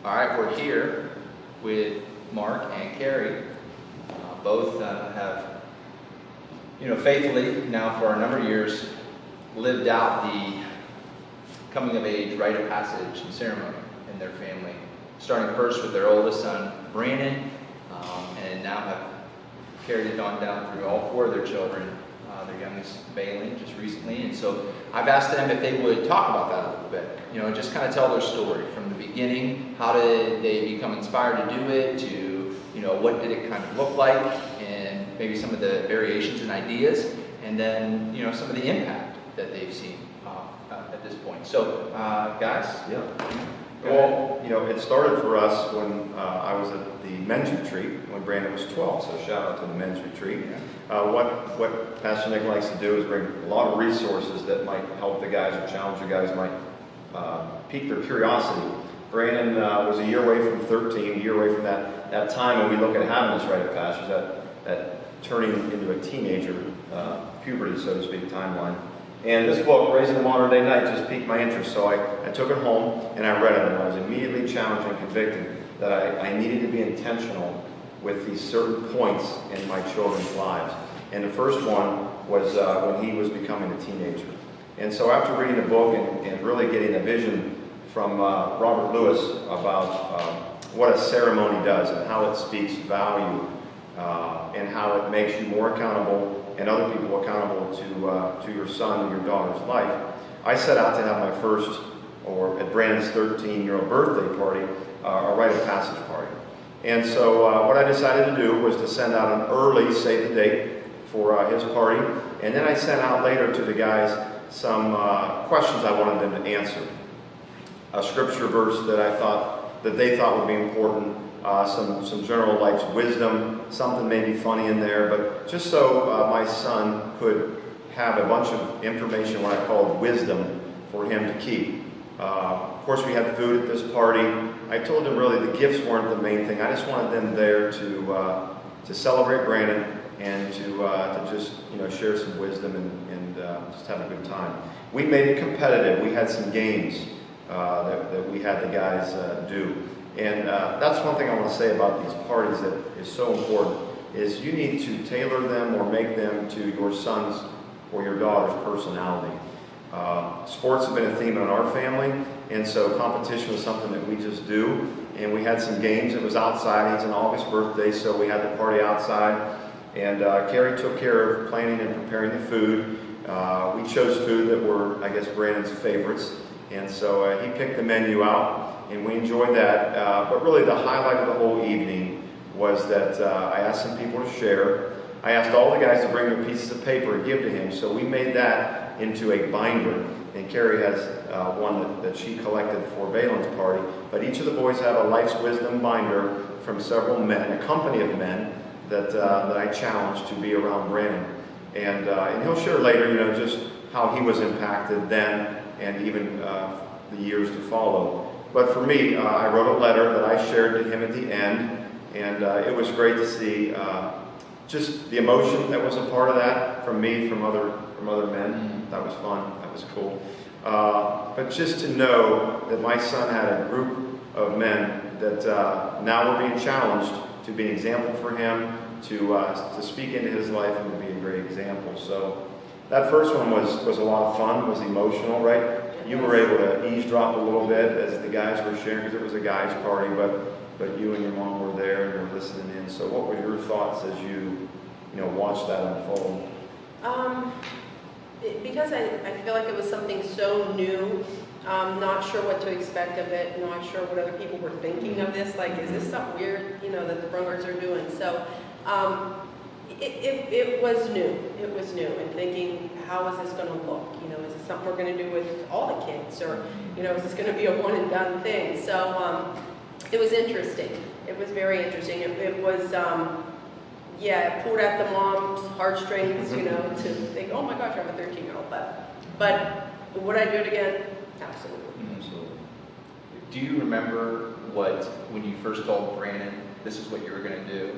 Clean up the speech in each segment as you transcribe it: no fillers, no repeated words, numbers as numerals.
All right, we're here with Mark and Kari. Both have, faithfully now for a number of years lived out the coming of age rite of passage and ceremony in their family. Starting first with their oldest son, Brandon, and now have carried it on down through all four of their children. Their youngest, Bailey, just recently. And so I've asked them if they would talk about that a little bit. Just kind of tell their story from the beginning. How did they become inspired to do it? To, what did it kind of look like? And maybe some of the variations and ideas. And then, some of the impact that they've seen at this point. So, guys? Yeah. Well, it started for us when I was at the men's retreat when Brandon was 12. So shout out to the men's retreat. What Pastor Nick likes to do is bring a lot of resources that might help the guys or challenge the guys, might pique their curiosity. Brandon was a year away from 13, a year away from that time when we look at having this rite of passage, that turning into a teenager, puberty, so to speak, timeline. And this book, Raising the Modern Day Knight, just piqued my interest. So I took it home and I read it, and I was immediately challenged and convicted that I needed to be intentional with these certain points in my children's lives. And the first one was when he was becoming a teenager. And so after reading the book and really getting a vision from Robert Lewis about what a ceremony does and how it speaks value and how it makes you more accountable and other people accountable to your son and your daughter's life, I set out to have my first, or at Brandon's 13-year-old birthday party, a rite of passage party. And so what I decided to do was to send out an early save the date for his party, and then I sent out later to the guys some questions I wanted them to answer. A scripture verse that they thought would be important, some general life's wisdom, something maybe funny in there, but just so my son could have a bunch of information, what I called wisdom, for him to keep. Of course, we had food at this party. I told them really the gifts weren't the main thing. I just wanted them there to celebrate Brandon and to just share some wisdom and just have a good time. We made it competitive. We had some games that we had the guys do. And that's one thing I want to say about these parties that is so important, is you need to tailor them or make them to your son's or your daughter's personality. Sports have been a theme in our family, and so competition was something that we just do. And we had some games. It was outside. It's an August birthday, so we had the party outside. And Kari took care of planning and preparing the food. We chose food that were, I guess, Brandon's favorites. And so he picked the menu out, and we enjoyed that. But really the highlight of the whole evening was that I asked some people to share. I asked all the guys to bring their pieces of paper and give to him. So we made that into a binder. And Kari has one that she collected for Balin's party. But each of the boys have a life's wisdom binder from several men, a company of men that I challenged to be around Brandon. And he'll share later, just how he was impacted then and even the years to follow. But for me, I wrote a letter that I shared to him at the end, and it was great to see just the emotion that was a part of that from me, from other men. Mm-hmm. That was fun. That was cool. But just to know that my son had a group of men that now were being challenged to be an example for him, to speak into his life and to be a great example. So that first one was a lot of fun, was emotional, right? You were able to eavesdrop a little bit as the guys were sharing, because it was a guys' party, but you and your mom were there and were listening in. So what were your thoughts as you watched that unfold? Because I feel like it was something so new, not sure what to expect of it, not sure what other people were thinking of this, like, is this something weird, that the Brungards are doing? So it was new. It was new, and thinking, how is this going to look? Is this something we're going to do with all the kids, or is this going to be a one and done thing? So it was interesting. It was very interesting. It was it pulled at the mom's heartstrings, to think, oh my gosh, I have a 13-year-old. But would I do it again? Absolutely. Absolutely. Do you remember when you first told Brandon this is what you were going to do?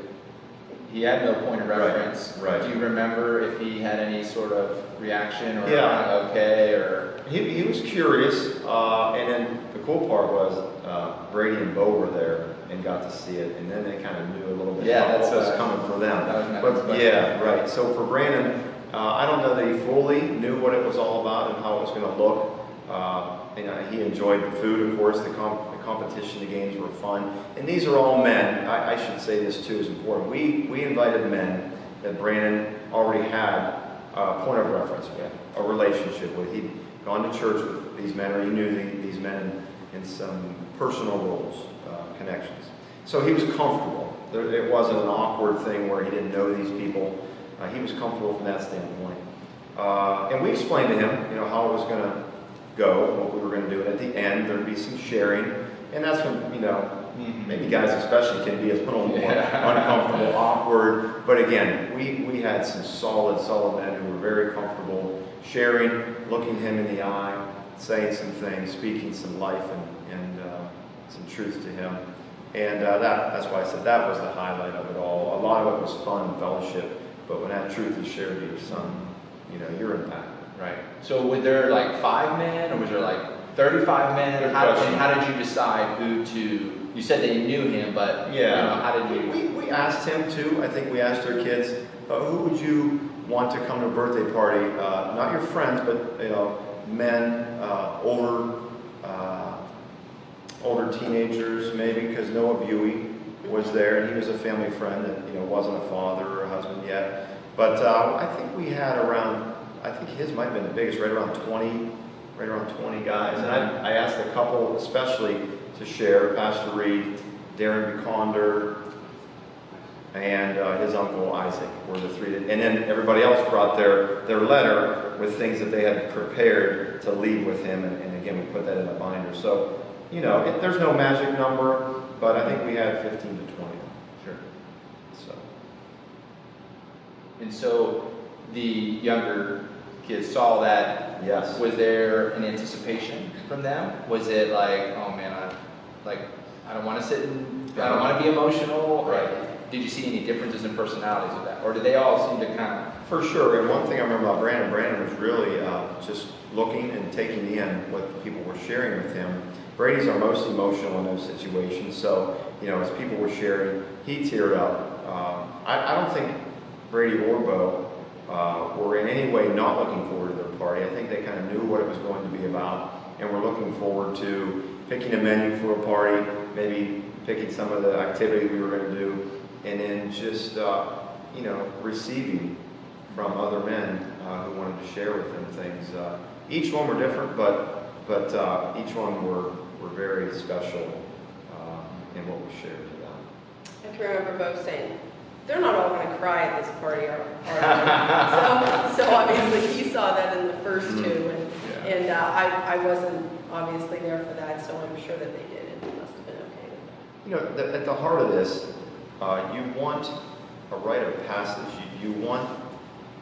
He had no point of reference. Right. Do you remember if he had any sort of reaction or yeah. Okay or? He was curious, and then the cool part was Brady and Bo were there and got to see it, and then they kind of knew a little bit about what was coming for them. That was my next But question. yeah, right. So for Brandon, I don't know that he fully knew what it was all about and how it was going to look. He enjoyed the food, of course, the competition, the games were fun. And these are all men. I should say this too is important. We invited men that Brandon already had a point of reference with, a relationship with. He'd gone to church with these men, or he knew these men in some personal roles, connections. So he was comfortable. It wasn't an awkward thing where he didn't know these people. He was comfortable from that standpoint. And we explained to him, how it was going to go, what we were going to do. And at the end, there'd be some sharing. And that's when, maybe guys especially can be a little more uncomfortable, awkward. But again, we had some solid men who were very comfortable sharing, looking him in the eye, saying some things, speaking some life and some truth to him. And that's why I said that was the highlight of it all. A lot of it was fun and fellowship. But when that truth is shared to your son, you're impacted. Right. So were there like 5 men, or was there like 35 men? Good How question. did you decide who to? You said that you knew him, but how did you? We asked him too. I think we asked our kids, who would you want to come to a birthday party? Not your friends, but men, older teenagers maybe, because Noah Buey was there, and he was a family friend that wasn't a father or a husband yet. But I think we had around, I think his might have been the biggest, right around 20 guys. And I asked a couple especially to share, Pastor Reed, Darren Buconder, and his uncle Isaac were the three. And then everybody else brought their letter with things that they had prepared to leave with him. And again, we put that in a binder. So, there's no magic number, but I think we had 15 to 20. Sure. So. And so the younger kids saw that. Yes. Was there an anticipation from them? Was it like, oh man, I don't want to sit and I don't want to be emotional? Right. Did you see any differences in personalities with that, or did they all seem to kind of? For sure. And one thing I remember about Brandon was really just looking and taking in what people were sharing with him. Brady's our most emotional in those situations. So, as people were sharing, he teared up. I don't think Brady or Bo were in any way not looking forward to their party. I think they kind of knew what it was going to be about, and were looking forward to picking a menu for a party, maybe picking some of the activity we were going to do, and then just, receiving from other men who wanted to share with them things. Each one were different, but each one were very special in what we shared to them. I can remember Bo saying, they're not all going to cry at this party, are they? So obviously he saw that in the first two, and I wasn't obviously there for that, so I'm sure that they did, and it must have been okay with that. At the heart of this, you want a rite of passage. You want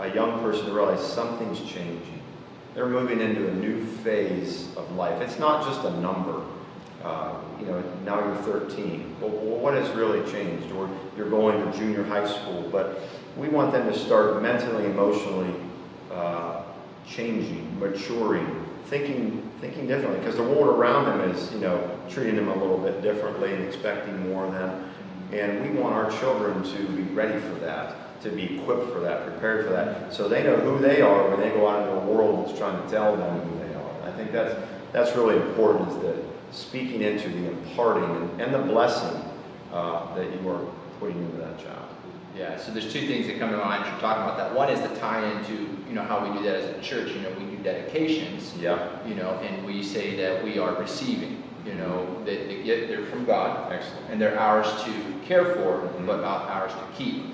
a young person to realize something's changing. They're moving into a new phase of life. It's not just a number. Now you're 13. Well, what has really changed? Or you're going to junior high school. But we want them to start mentally, emotionally changing, maturing, thinking differently. Because the world around them is, treating them a little bit differently and expecting more of them. And we want our children to be ready for that, to be equipped for that, prepared for that, so they know who they are when they go out into a world that's trying to tell them who they are. I think that's really important, is that speaking into the imparting and the blessing that you are putting into that child. Yeah, so there's two things that come to mind as you're talking about that. One is the tie into, how we do that as a church. We do dedications. Yeah. And we say that we are receiving. They're from God. Excellent. And they're ours to care for, but not ours to keep.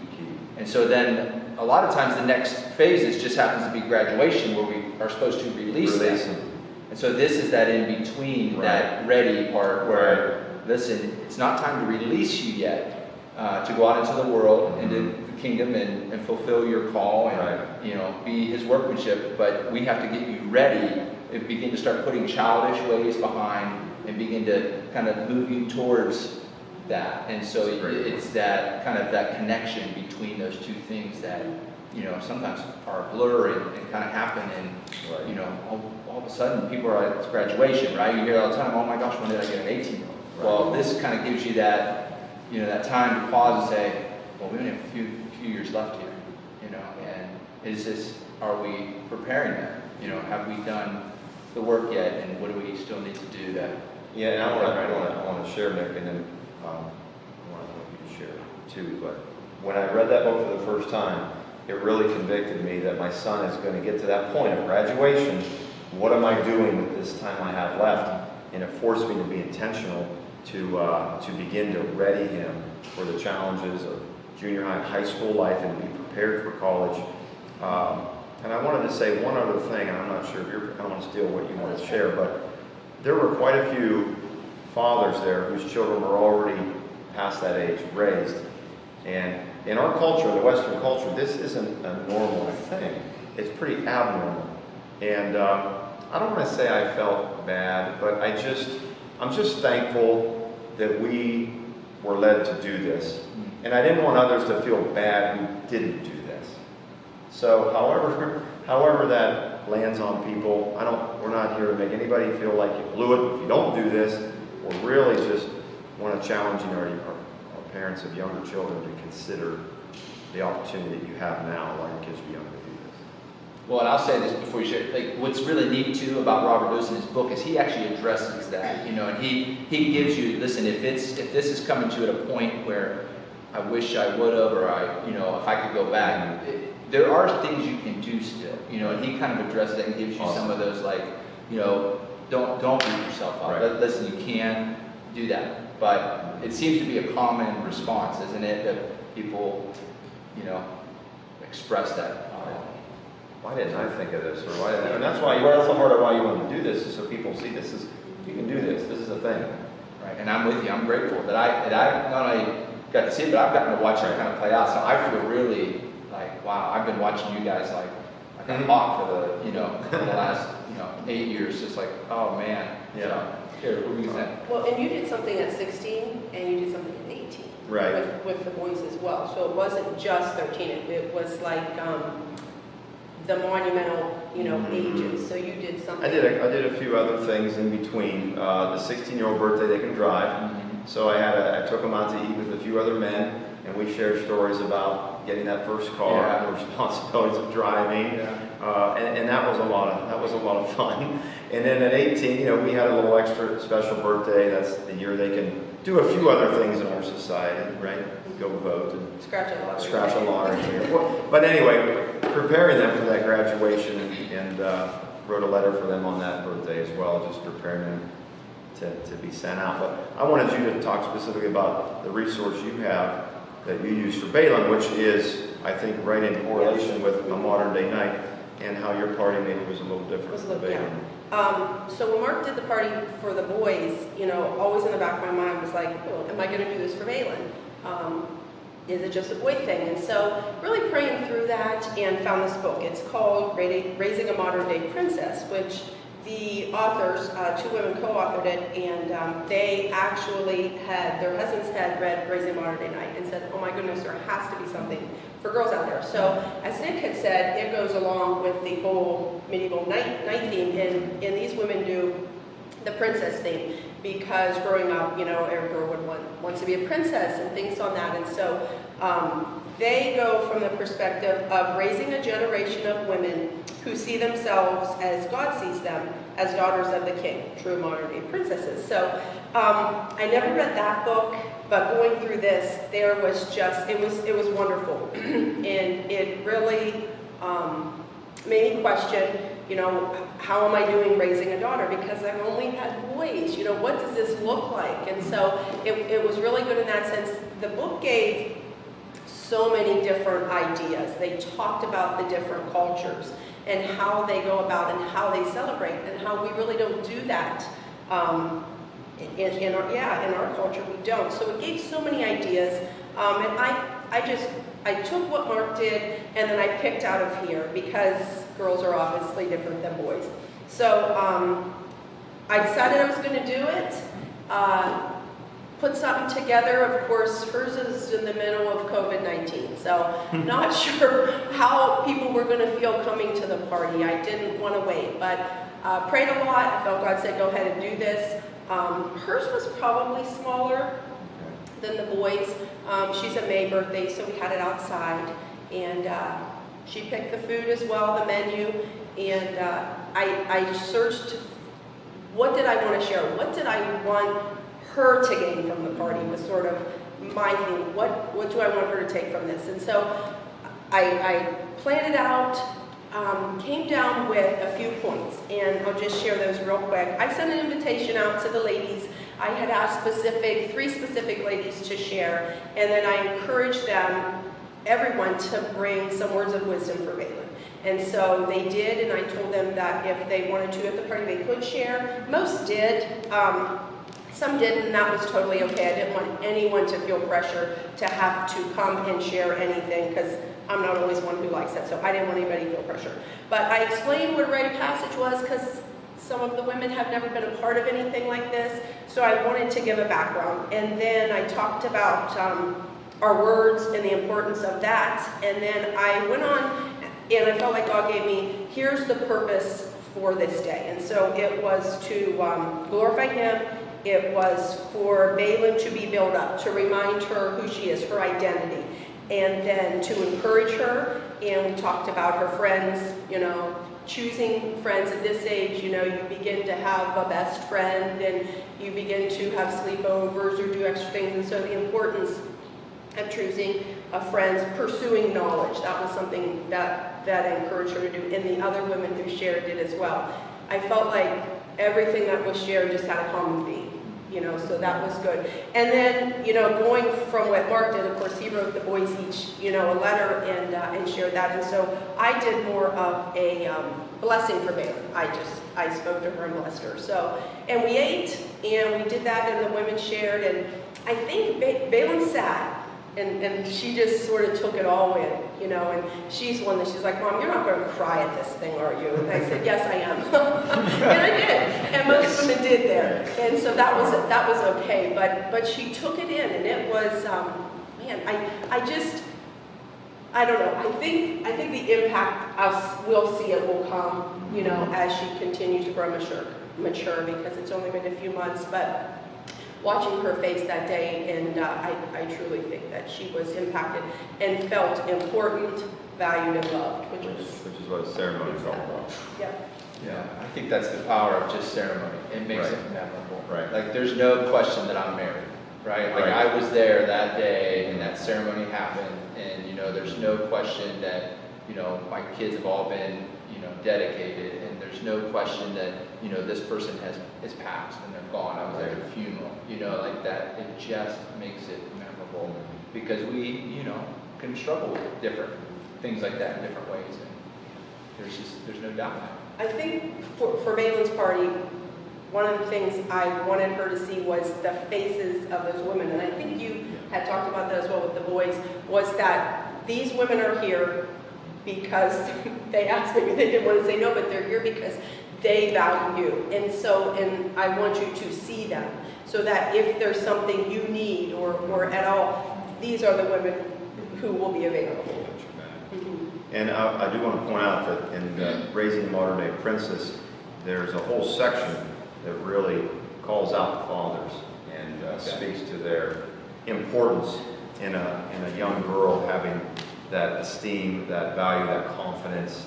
And so then a lot of times the next phase just happens to be graduation, where we are supposed to release them. And so this is that in between, that ready part where, listen, it's not time to release you yet, to go out into the world, into the kingdom, and fulfill your call, and be His workmanship. But we have to get you ready and begin to start putting childish ways behind, and begin to kind of move you towards that. And so it's that kind of that connection between those two things that sometimes are a blur and kind of happen, and Right. all of a sudden people are at graduation, right? You hear all the time, oh my gosh, when did I get an 18-year-old? Right. Well, this kind of gives you that, that time to pause and say, well, we only have a few years left here, and are we preparing them? Have we done the work yet, and what do we still need to do that? Yeah, and I want to share, Nick, and then I want you to share too. But when I read that book for the first time, it really convicted me that my son is going to get to that point of graduation. What am I doing with this time I have left? And it forced me to be intentional to begin to ready him for the challenges of junior high, high school life, and to be prepared for college. And I wanted to say one other thing, and I'm not sure if I don't want to steal what you want to share, but there were quite a few fathers there whose children were already past that age, raised. And in our culture, the Western culture, this isn't a normal thing. It's pretty abnormal. And I don't want to say I felt bad, but I'm just thankful that we were led to do this. And I didn't want others to feel bad who didn't do this. So however that lands on people, we're not here to make anybody feel like you blew it if you don't do this. We're really just want to challenge our parents of younger children to consider the opportunity that you have now while your kids are young to do this. Well, and I'll say this before you share. Like, what's really neat too about Robert Lewis in his book is he actually addresses that, and he gives you, listen, if this is coming to you at a point where I wish I would have, or if I could go back, there are things you can do still, and he kind of addresses it and gives you some of those, like, don't beat yourself up. Right. Listen, you can do that, but it seems to be a common response, isn't it, that people, express that. Why didn't I think of this? Or why didn't I? And that's the part of why you want to do this, is so people see you can do this. This is a thing. Right, and I'm with you. I'm grateful that I not only got to see it, but I've gotten to watch it kind of play out. So I feel really like, wow, I've been watching you guys like a hawk for the last 8 years. Just like, oh man. Yeah. So, here, what were you saying? Well, and you did something at 16, and you did something at 18. Right. With the boys as well. So it wasn't just 13. It was like the monumental, ages. So you did something. I did a few other things in between. The 16-year-old birthday, they can drive. So I took them out to eat with a few other men, and we shared stories about getting that first car, the responsibilities of driving, and that was a lot of fun. And then at 18, we had a little extra special birthday. That's the year they can do a few other things in our society, right? Go vote and Scratch a lottery. But anyway, preparing them for that graduation, and wrote a letter for them on that birthday as well, just preparing them to be sent out. But I wanted you to talk specifically about the resource you have that you use for Balaam, which is, I think, right in correlation with a modern day night, and how your party maybe was a little different than Balaam. So when Mark did the party for the boys, always in the back of my mind was like, oh, am I going to do this for Balaam? Is it just a boy thing? And so really praying through that, and found this book. It's called Raising a Modern Day Princess, which the authors, two women co-authored it, and they actually their husbands had read Raising a Modern Day Night and said, oh my goodness, there has to be something for girls out there. So as Nick had said, it goes along with the whole medieval night theme, and these women do the princess theme, because growing up, every girl wants to be a princess and things on that. And so they go from the perspective of raising a generation of women who see themselves as God sees them, as daughters of the king, true modern day princesses. So I never read that book, but going through this, there was just, it was wonderful. And it really made me question, how am I doing raising a daughter? Because I've only had boys, what does this look like? And so it was really good in that sense. The book gave so many different ideas. They talked about the different cultures and how they go about and how they celebrate, and how we really don't do that. In our culture, we don't. So it gave so many ideas. And I took what Mark did, and then I picked out of here, because girls are obviously different than boys. So I decided I was going to do it. put something together. Of course, hers is in the middle of COVID-19, so not sure how people were going to feel coming to the party. I didn't want to wait, but prayed a lot. I felt God said, go ahead and do this. Hers was probably smaller than the boys. She's a May birthday, so we had it outside, and she picked the food as well, the menu, and I searched, what did I want to share? What did I want her to gain from the party was sort of my thing. What do I want her to take from this? And so I planned it out, came down with a few points, and I'll just share those real quick. I sent an invitation out to the ladies. I had asked three specific ladies to share, and then I encouraged them, everyone, to bring some words of wisdom for Valen. And so they did, and I told them that if they wanted to at the party, they could share. Most did. Some didn't, and that was totally okay. I didn't want anyone to feel pressure to have to come and share anything, because I'm not always one who likes that, so I didn't want anybody to feel pressure. But I explained what a rite of passage was, because some of the women have never been a part of anything like this, so I wanted to give a background. And then I talked about our words and the importance of that, and then I went on, and I felt like God gave me, here's the purpose for this day. And so it was to glorify Him. It was for Valen to be built up, to remind her who she is, her identity, and then to encourage her. And we talked about her friends, choosing friends at this age. You begin to have a best friend, and you begin to have sleepovers or do extra things. And so the importance of choosing friends, pursuing knowledge, that was something that I encouraged her to do, and the other women who shared did as well. I felt like everything that was shared just had a common theme, so that was good. And then, going from what Mark did, of course, he wrote the boys each, a letter and shared that. And so I did more of a blessing for Valen. I spoke to her and blessed her. So, and we ate, and we did that, and the women shared, and I think Valen sat, and she just sort of took it all in, and she's one that she's like, Mom, you're not going to cry at this thing, are you? And I said, yes, I am. And I did, and most women did there. And so that was okay, but she took it in, and it was, man, I don't know, I think the impact, we'll see it will come, as she continues to grow mature, because it's only been a few months, but watching her face that day, and I truly think that she was impacted and felt important, valued, and loved, which is what a ceremony is all about. Yeah. Yeah, I think that's the power of just ceremony. It makes it memorable. Right. Like, there's no question that I'm married, right? Like, I was there that day, and that ceremony happened, and, there's no question that, my kids have all been, dedicated, and there's no question that, this person has passed, and they're gone. I was at their funeral, like that. It just makes it memorable, because we, can struggle with different things like that in different ways, and there's no doubt now. I think for Valen's party, one of the things I wanted her to see was the faces of those women. And I think you had talked about that as well with the boys, was that these women are here because they asked, maybe they didn't want to say no, but they're here because they value you. And I want you to see them, so that if there's something you need or at all, these are the women who will be available. And I do want to point out that in Raising a Modern Day Princess, there's a whole section that really calls out the fathers and speaks to their importance in a young girl having that esteem, that value, that confidence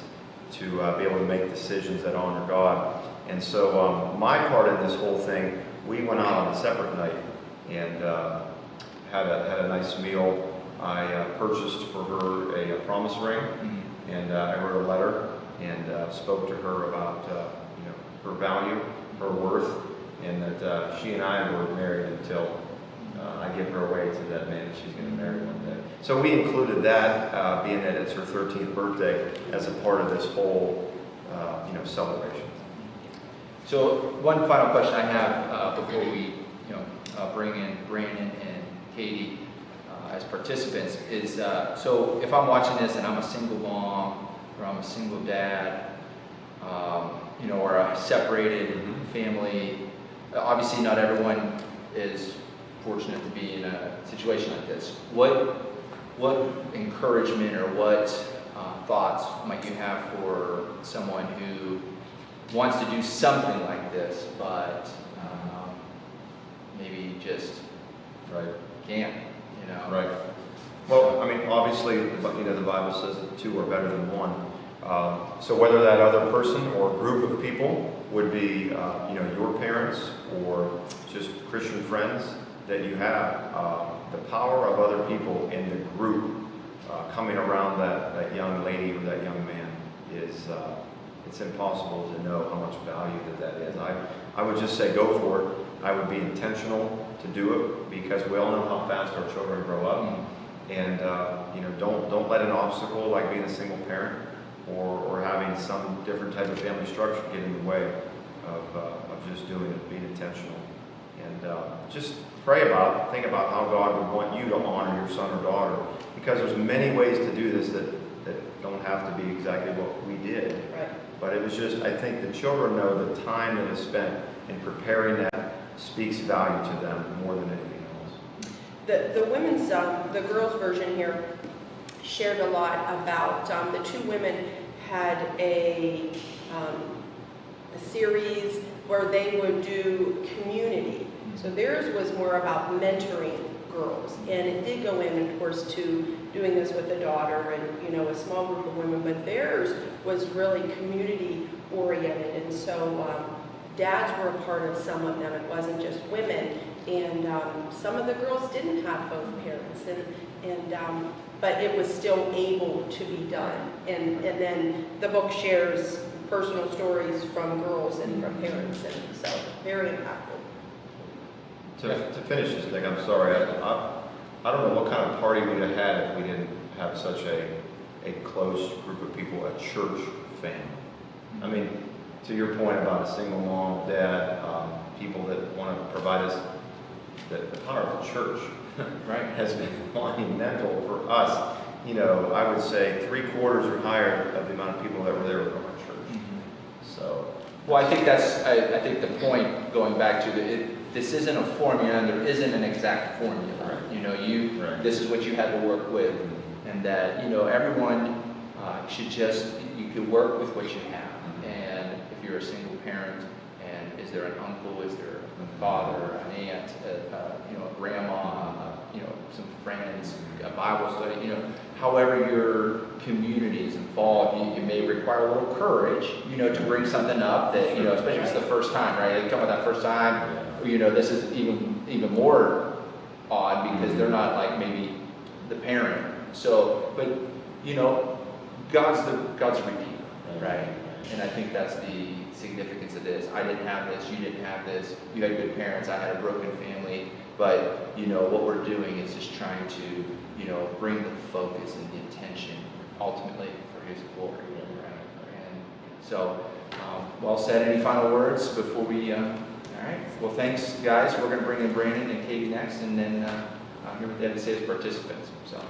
to be able to make decisions that honor God. And so my part in this whole thing, we went out on a separate night and had a nice meal. I purchased for her a promise ring, and I wrote a letter and spoke to her about her value, her worth, and that she and I were married until I give her away to that man that she's going to marry one day. So we included that, being that it's her 13th birthday, as a part of this whole celebration. So one final question I have before we bring in Brandon and Katie as participants is, so if I'm watching this and I'm a single mom or I'm a single dad, or a separated family, obviously not everyone is fortunate to be in a situation like this. What encouragement or what thoughts might you have for someone who wants to do something like this, but maybe just can't, Right. Well, I mean, obviously, the Bible says that two are better than one. So whether that other person or group of people would be, your parents or just Christian friends that you have, the power of other people in the group coming around that young lady or that young man is, it's impossible to know how much value that is. I would just say go for it. I would be intentional to do it because we all know how fast our children grow up. And, don't let an obstacle like being a single parent or having some different type of family structure get in the way of just doing it, being intentional. And just think about how God would want you to honor your son or daughter, because there's many ways to do this that don't have to be exactly what we did. Right. But it was just, I think the children know the time that is spent in preparing that speaks value to them more than anything else. The women's, the girls' version here shared a lot about the two women had a series where they would do community. So theirs was more about mentoring girls, and it did go in, of course, to doing this with a daughter and a small group of women. But theirs was really community oriented, and so dads were a part of some of them. It wasn't just women, and some of the girls didn't have both parents, but it was still able to be done. And then the book shares personal stories from girls and from parents, and so very impactful. To finish this thing, I'm sorry, I don't know what kind of party we'd have had if we didn't have such a close group of people, a church family. I mean, to your point about a single mom, dad, people that want to provide us, the power of the church has been monumental for us. I would say 3/4 or higher of the amount of people that were there were from our church. So, well, I think I think the point, going back to this isn't a formula, and there isn't an exact formula. Right. This is what you had to work with, and that everyone should you could work with what you have. And if you're a single parent, and is there an uncle, is there a father, an aunt, a grandma, some friends, a Bible study, however your community is involved, you may require a little courage, to bring something up that, especially if it's the first time, right? They come with that first time, this is even more odd because they're not like maybe the parent. So, but, God's a repeater, right? And I think that's the significance of this. I didn't have this, you didn't have this, you had good parents, I had a broken family, but what we're doing is just trying to bring the focus and the attention ultimately for His glory, right? And so well said. Any final words before we all right, well, thanks guys. We're going to bring in Brandon and Katie next, and then hear what they have to say as participants. So